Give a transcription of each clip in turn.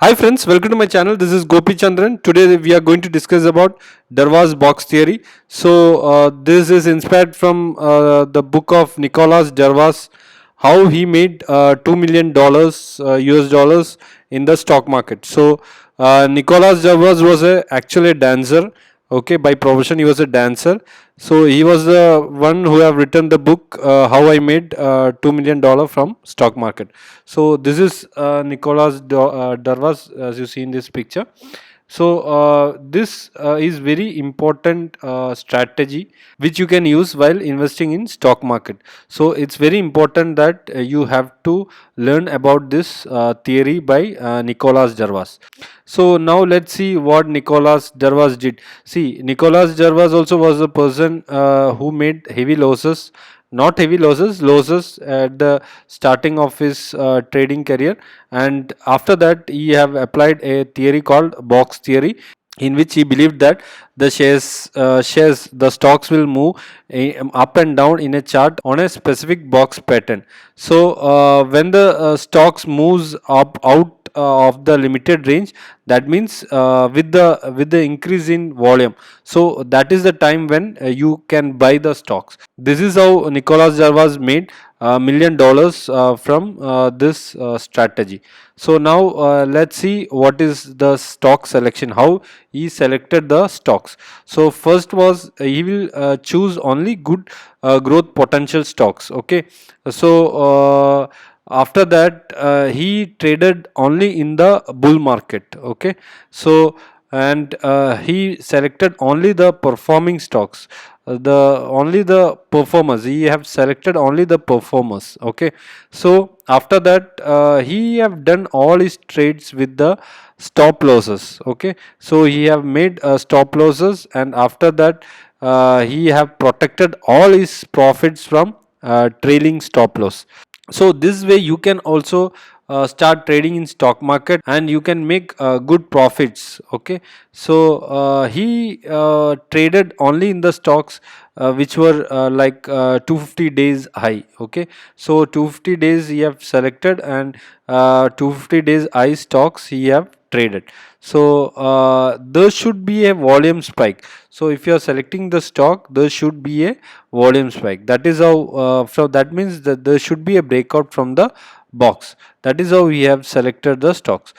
Hi friends, welcome to my channel. This is Gopi Chandran. Today we are going to discuss about Darvas box theory. This is inspired from the book of Nicholas Darvas, how he made $2 million US dollars in the stock market. Nicholas Darvas was actually a dancer. Okay, by profession he was a dancer. So he was the one who have written the book How I Made $2 million from stock market. So this is Nicholas Darvas, as you see in this picture. This is very important strategy which you can use while investing in stock market. So it's very important that you have to learn about this theory by Nicholas Darvas. So now let's see what Nicholas Darvas did. See, Nicholas Darvas also was a person who made heavy losses, not heavy losses at the starting of his trading career, and after that he have applied a theory called box theory, in which he believed that the stocks will move up and down in a chart on a specific box pattern. When the stocks moves up out of the limited range, that means with the increase in volume, so that is the time when you can buy the stocks. This is how Nicholas Darvas made $1 million from this strategy. So now let's see what is the stock selection, how he selected the stocks. So first was he will choose only good growth potential stocks. Okay, after that he traded only in the bull market. Okay, so and he selected only the performing stocks, the only the performers. He have selected only the performers. Okay, so after that he have done all his trades with the stop losses. Okay, so he have made stop losses, and after that he have protected all his profits from trailing stop loss. So this way you can also start trading in stock market and you can make good profits. Okay, he traded only in the stocks which were 250 days high. Okay, so 250 days he have selected, and 250 days high stocks he have traded. So there should be a volume spike. So if you are selecting the stock, there should be a volume spike. That is how so that means that there should be a breakout from the box. That is how we have selected the stocks.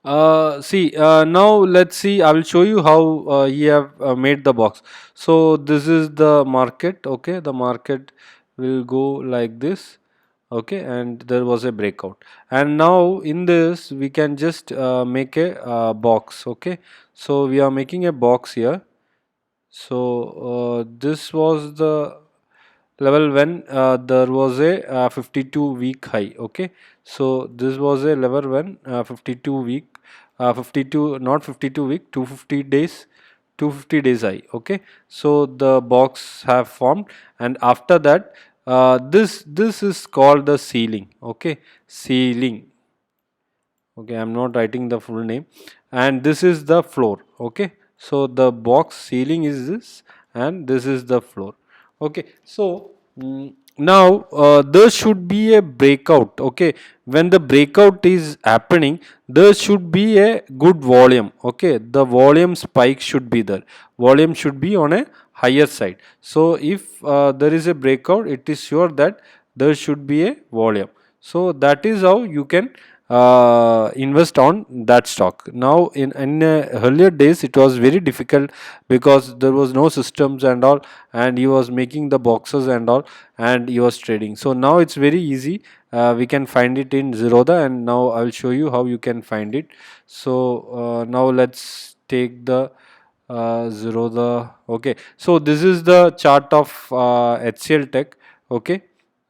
Now let's see, I will show you how you have made the box. So this is the market. Okay, the market will go like this. Okay, and there was a breakout, and now in this we can just make a box. Okay, so we are making a box here. So this was the level when there was a 52-week high. Okay, so this was a level when 52 week 52, not 52 week, 250 days, 250 days high. Okay, so the box have formed, and after that this is called the ceiling. Okay, ceiling. Okay, I'm not writing the full name, and this is the floor. Okay, so the box ceiling is this, and this is the floor. Okay, so now there should be a breakout. Okay, when the breakout is happening, there should be a good volume. Okay, the volume spike should be there, volume should be on a higher side. So if there is a breakout, it is sure that there should be a volume. So that is how you can invest on that stock. Now in earlier days it was very difficult because there was no systems and all, and he was making the boxes and all, and he was trading. So now it's very easy. We can find it in Zerodha, and now I'll show you how you can find it. So now let's take the Zerodha. Okay, so this is the chart of HCL Tech. Okay,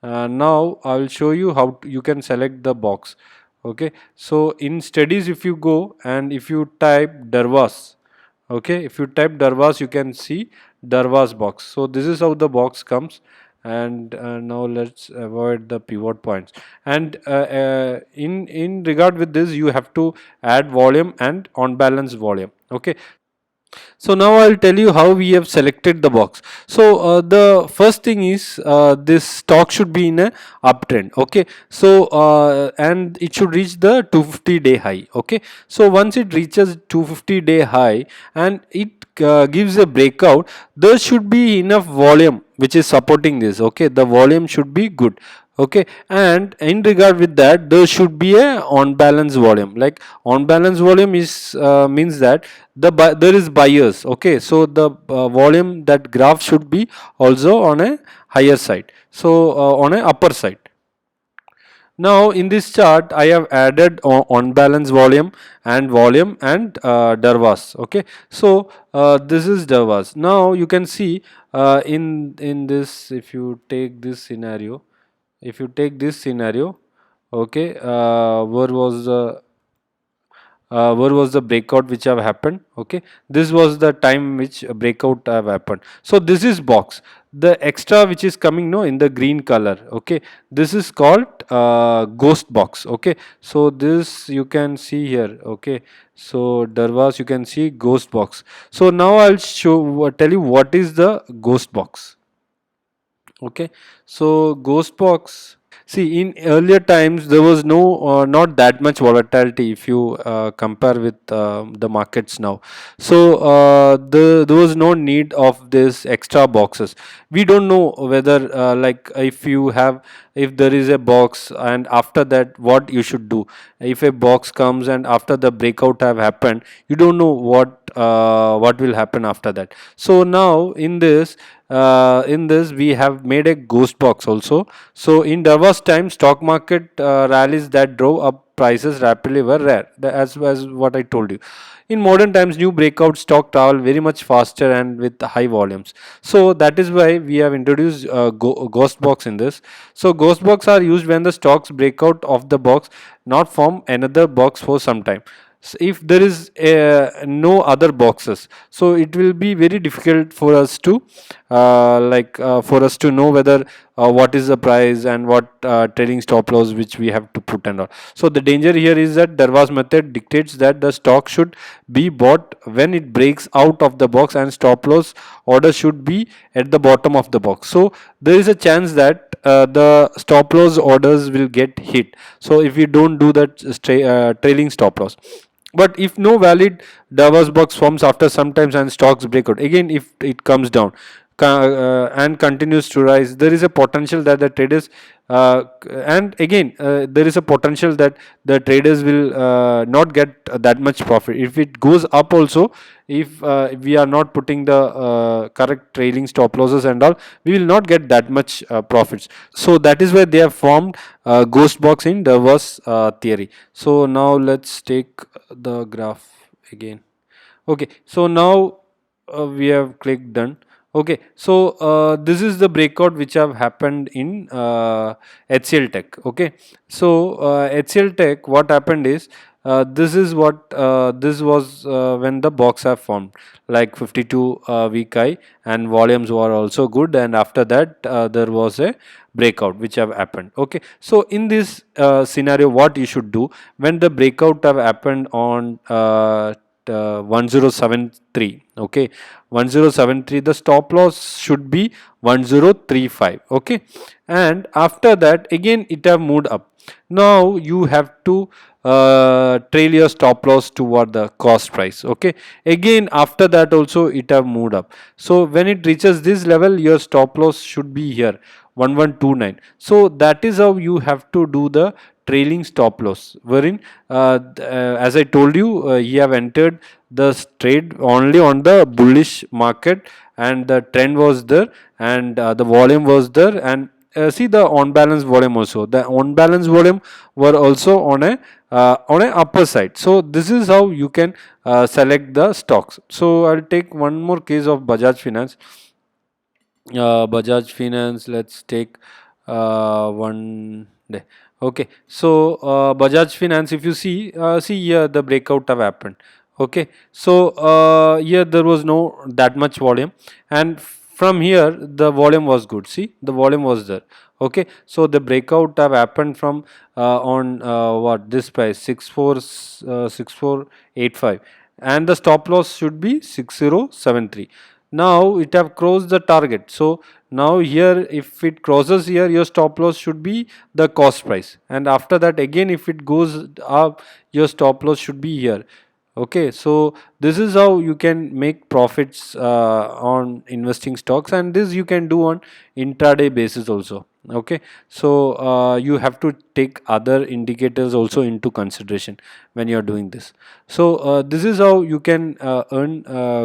now I will show you how you can select the box. Okay, so in studies, if you go and if you type Darvas, okay, if you type Darvas, you can see Darvas box. So this is how the box comes, and now let's avoid the pivot points. And in regard with this, you have to add volume and on balance volume. Okay, So now I'll tell you how we have selected the box. So the first thing is this stock should be in a uptrend. Okay. So and it should reach the 250-day high. Okay. So once it reaches 250-day high and it gives a breakout, there should be enough volume which is supporting this. Okay. The volume should be good. Okay, and in regard with that, there should be a on balance volume. Like on balance volume is means that there is buyers. Okay, so the volume, that graph should be also on a higher side, so on a upper side. Now in this chart I have added on balance volume and Darvas. Okay, so this is Darvas. Now you can see in this, if you take this scenario, okay, where was the breakout which have happened. Okay, this was the time which breakout have happened. So this is box, the extra which is coming no in the green color. Okay, this is called ghost box. Okay, so this you can see here. Okay, so Darvas, you can see ghost box. So now I'll tell you what is the ghost box. Okay, so ghost box. See, in earlier times, there was not that much volatility if you compare with the markets now. So, there was no need of this extra boxes. We don't know whether, like, if there is a box and after that, what you should do. If a box comes and after the breakout have happened, you don't know what will happen after that. So now in this we have made a ghost box also. So in Davos time, stock market rallies that drove up prices rapidly were rare, as what I told you. In modern times, new breakout stock travel very much faster and with high volumes. So that is why we have introduced ghost box in this. So ghost box are used when the stocks break out of the box, not form another box for some time. If there is no other boxes, so it will be very difficult for us to for us to know whether what is the price and what trading stop loss which we have to put and all. So the danger here is that Darvas method dictates that the stock should be bought when it breaks out of the box and stop loss order should be at the bottom of the box. So there is a chance that the stop loss orders will get hit. So if we don't do that trailing stop loss, but if no valid Davos box forms after sometimes and stocks break out again, if it comes down and continues to rise, there is a potential that the traders and again there is a potential that the traders will not get that much profit. If it goes up also, if we are not putting the correct trailing stop losses and all, we will not get that much profits. So that is why they have formed ghost box in Davos theory. So now let's take the graph again. Okay, so now we have clicked done. Okay, so this is the breakout which have happened in HCL Tech. Okay, so HCL Tech, what happened is this is what this was when the box have formed, like 52 week high and volumes were also good, and after that there was a breakout which have happened. Okay, so in this scenario, what you should do when the breakout have happened on 1073. Okay, 1073, the stop loss should be 1035. Okay, and after that again it have moved up. Now you have to trail your stop loss toward the cost price. Okay, again after that also it have moved up. So when it reaches this level, your stop loss should be here, 1129. So that is how you have to do the trailing stop loss, wherein as I told you, you have entered the trade only on the bullish market and the trend was there and the volume was there, and see the on balance volume also, the on balance volume were also on a upper side. So this is how you can select the stocks. So I'll take one more case of Bajaj Finance. Bajaj Finance, let's take one day. Okay, so Bajaj Finance, if you see here the breakout have happened. Okay, so here there was no that much volume, and from here the volume was good. See, the volume was there. Okay, so the breakout have happened from on what this price 64 6485, and the stop loss should be 6073. Now it have crossed the target, so now here if it crosses here, your stop loss should be the cost price, and after that again if it goes up, your stop loss should be here. Okay, so this is how you can make profits on investing stocks, and this you can do on intraday basis also. Okay, so you have to take other indicators also into consideration when you are doing this. So this is how you can earn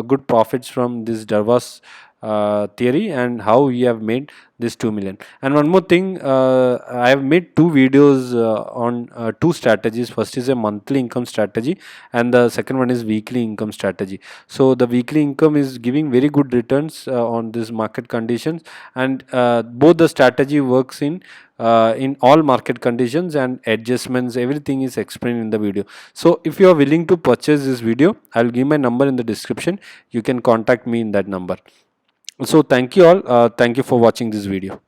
good profits from this Darvas theory, and how we have made this 2 million. And one more thing, I have made two videos on two strategies. First is a monthly income strategy, and the second one is weekly income strategy. So the weekly income is giving very good returns on this market conditions, and both the strategy works in all market conditions, and adjustments, everything is explained in the video. So if you are willing to purchase this video, I'll give my number in the description. You can contact me in that number. So thank you all. Thank you for watching this video.